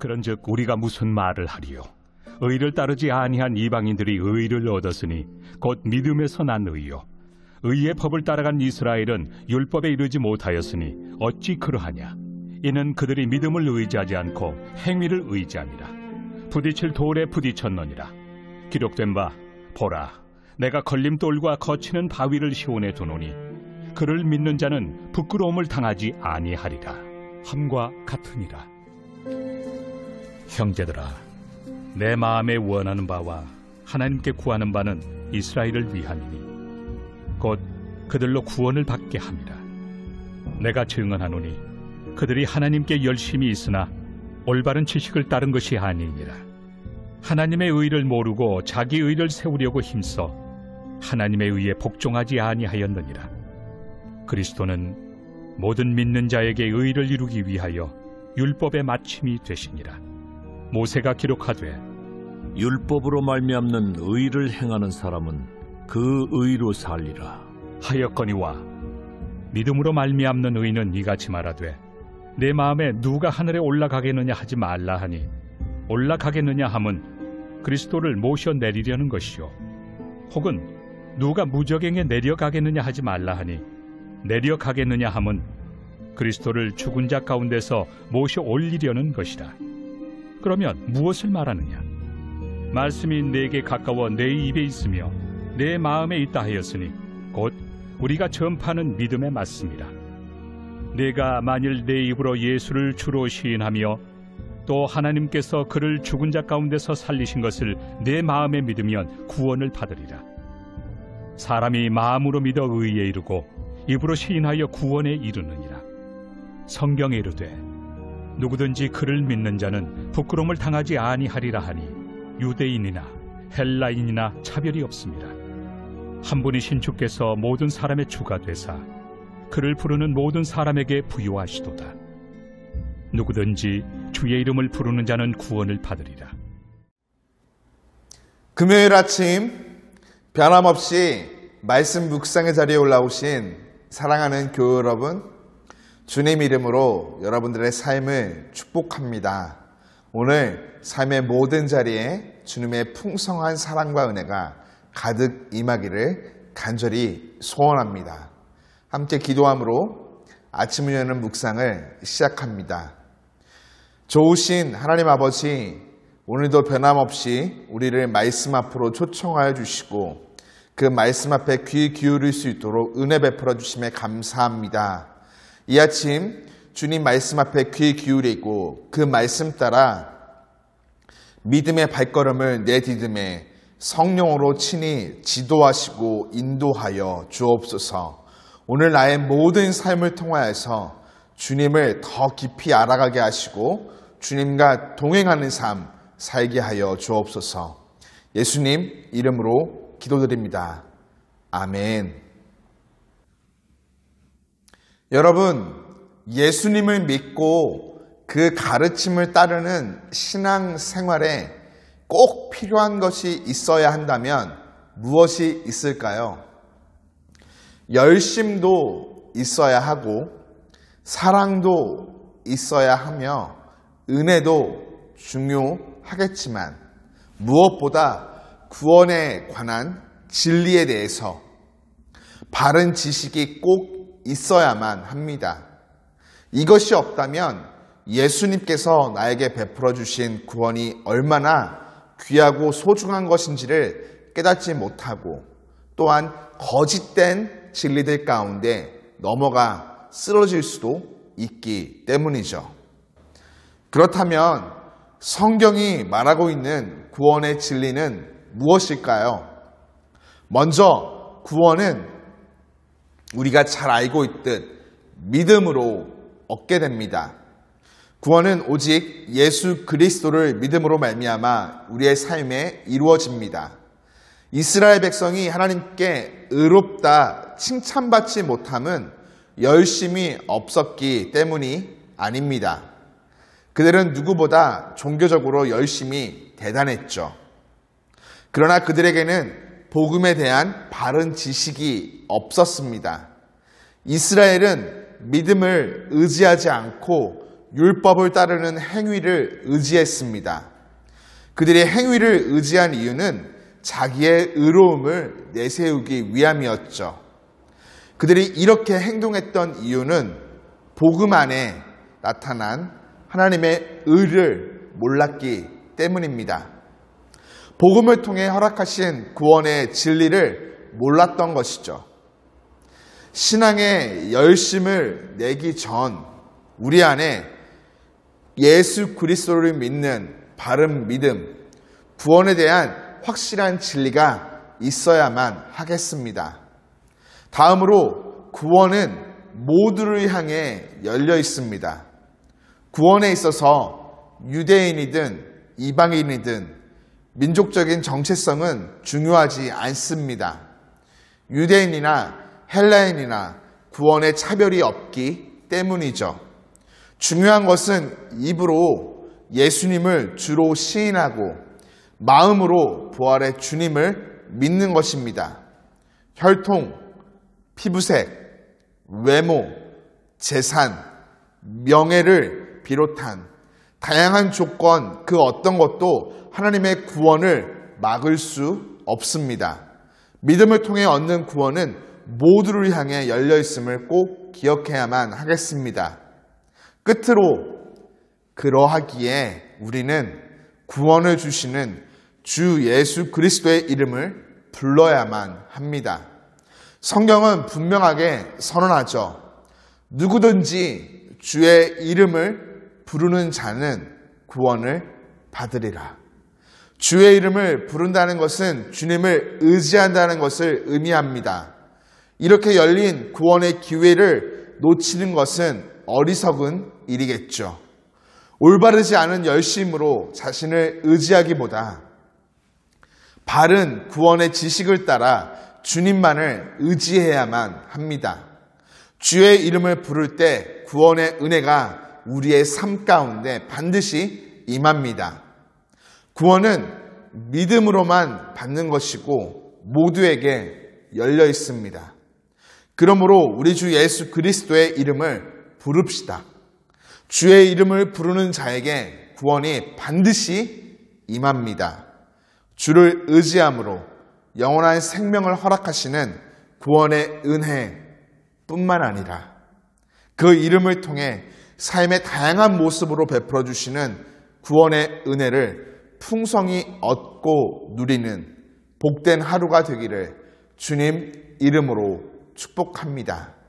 그런즉 우리가 무슨 말을 하리요? 의를 따르지 아니한 이방인들이 의를 얻었으니 곧 믿음에서 난 의요. 의의 법을 따라간 이스라엘은 율법에 이르지 못하였으니 어찌 그러하냐? 이는 그들이 믿음을 의지하지 않고 행위를 의지함이라. 부딪힐 돌에 부딪혔느니라. 기록된 바 보라, 내가 걸림돌과 거치는 바위를 시온에 두노니 그를 믿는 자는 부끄러움을 당하지 아니하리라 함과 같으니라. 형제들아, 내 마음에 원하는 바와 하나님께 구하는 바는 이스라엘을 위함이니 곧 그들로 구원을 받게 함이라. 내가 증언하노니 그들이 하나님께 열심히 있으나 올바른 지식을 따른 것이 아니니라. 하나님의 의를 모르고 자기 의를 세우려고 힘써 하나님의 의에 복종하지 아니하였느니라. 그리스도는 모든 믿는 자에게 의를 이루기 위하여 율법의 마침이 되시니라. 모세가 기록하되 율법으로 말미암는 의를 행하는 사람은 그 의로 살리라 하였거니와 믿음으로 말미암는 의는 이같이 말하되 내 마음에 누가 하늘에 올라가겠느냐 하지 말라 하니 올라가겠느냐 함은 그리스도를 모셔 내리려는 것이요, 혹은 누가 무저갱에 내려가겠느냐 하지 말라 하니 내려가겠느냐 함은 그리스도를 죽은 자 가운데서 모셔 올리려는 것이라. 그러면 무엇을 말하느냐? 말씀이 내게 가까워 내 입에 있으며 내 마음에 있다 하였으니 곧 우리가 전파하는 믿음에 맞습니다. 내가 만일 내 입으로 예수를 주로 시인하며 또 하나님께서 그를 죽은 자 가운데서 살리신 것을 내 마음에 믿으면 구원을 받으리라. 사람이 마음으로 믿어 의에 이르고 입으로 시인하여 구원에 이르느니라. 성경에 이르되 누구든지 그를 믿는 자는 부끄러움을 당하지 아니하리라 하니 유대인이나 헬라인이나 차별이 없습니다. 한 분이신 주께서 모든 사람의 주가 되사 그를 부르는 모든 사람에게 부요하시도다. 누구든지 주의 이름을 부르는 자는 구원을 받으리라. 금요일 아침 변함없이 말씀 묵상의 자리에 올라오신 사랑하는 교회 여러분, 주님 이름으로 여러분들의 삶을 축복합니다. 오늘 삶의 모든 자리에 주님의 풍성한 사랑과 은혜가 가득 임하기를 간절히 소원합니다. 함께 기도함으로 아침을 여는 묵상을 시작합니다. 좋으신 하나님 아버지, 오늘도 변함없이 우리를 말씀 앞으로 초청하여 주시고 그 말씀 앞에 귀 기울일 수 있도록 은혜 베풀어 주심에 감사합니다. 이 아침 주님 말씀 앞에 귀 기울이고 그 말씀 따라 믿음의 발걸음을 내디듬에 성령으로 친히 지도하시고 인도하여 주옵소서. 오늘 나의 모든 삶을 통하여서 주님을 더 깊이 알아가게 하시고 주님과 동행하는 삶 살게 하여 주옵소서. 예수님 이름으로 기도드립니다. 아멘. 여러분, 예수님을 믿고 그 가르침을 따르는 신앙 생활에 꼭 필요한 것이 있어야 한다면 무엇이 있을까요? 열심도 있어야 하고 사랑도 있어야 하며 은혜도 중요하겠지만 무엇보다 구원에 관한 진리에 대해서 바른 지식이 꼭 있어야만 합니다. 이것이 없다면 예수님께서 나에게 베풀어 주신 구원이 얼마나 귀하고 소중한 것인지를 깨닫지 못하고 또한 거짓된 진리들 가운데 넘어가 쓰러질 수도 있기 때문이죠. 그렇다면 성경이 말하고 있는 구원의 진리는 무엇일까요? 먼저 구원은 우리가 잘 알고 있듯 믿음으로 얻게 됩니다. 구원은 오직 예수 그리스도를 믿음으로 말미암아 우리의 삶에 이루어집니다. 이스라엘 백성이 하나님께 의롭다 칭찬받지 못함은 열심이 없었기 때문이 아닙니다. 그들은 누구보다 종교적으로 열심히 대단했죠. 그러나 그들에게는 복음에 대한 바른 지식이 없었습니다. 이스라엘은 믿음을 의지하지 않고 율법을 따르는 행위를 의지했습니다. 그들이 행위를 의지한 이유는 자기의 의로움을 내세우기 위함이었죠. 그들이 이렇게 행동했던 이유는 복음 안에 나타난 하나님의 의를 몰랐기 때문입니다. 복음을 통해 허락하신 구원의 진리를 몰랐던 것이죠. 신앙의 열심을 내기 전 우리 안에 예수 그리스도를 믿는 바른 믿음, 구원에 대한 확실한 진리가 있어야만 하겠습니다. 다음으로 구원은 모두를 향해 열려 있습니다. 구원에 있어서 유대인이든 이방인이든 민족적인 정체성은 중요하지 않습니다. 유대인이나 헬라인이나 구원에 차별이 없기 때문이죠. 중요한 것은 입으로 예수님을 주로 시인하고 마음으로 부활의 주님을 믿는 것입니다. 혈통, 피부색, 외모, 재산, 명예를 비롯한 다양한 조건 그 어떤 것도 하나님의 구원을 막을 수 없습니다. 믿음을 통해 얻는 구원은 모두를 향해 열려 있음을 꼭 기억해야만 하겠습니다. 끝으로 그러하기에 우리는 구원을 주시는 주 예수 그리스도의 이름을 불러야만 합니다. 성경은 분명하게 선언하죠. 누구든지 주의 이름을 부르는 자는 구원을 받으리라. 주의 이름을 부른다는 것은 주님을 의지한다는 것을 의미합니다. 이렇게 열린 구원의 기회를 놓치는 것은 어리석은 일이겠죠. 올바르지 않은 열심으로 자신을 의지하기보다 바른 구원의 지식을 따라 주님만을 의지해야만 합니다. 주의 이름을 부를 때 구원의 은혜가 우리의 삶 가운데 반드시 임합니다. 구원은 믿음으로만 받는 것이고 모두에게 열려 있습니다. 그러므로 우리 주 예수 그리스도의 이름을 부릅시다. 주의 이름을 부르는 자에게 구원이 반드시 임합니다. 주를 의지함으로 영원한 생명을 허락하시는 구원의 은혜뿐만 아니라 그 이름을 통해 삶의 다양한 모습으로 베풀어 주시는 구원의 은혜를 풍성히 얻고 누리는 복된 하루가 되기를 주님 이름으로 축복합니다.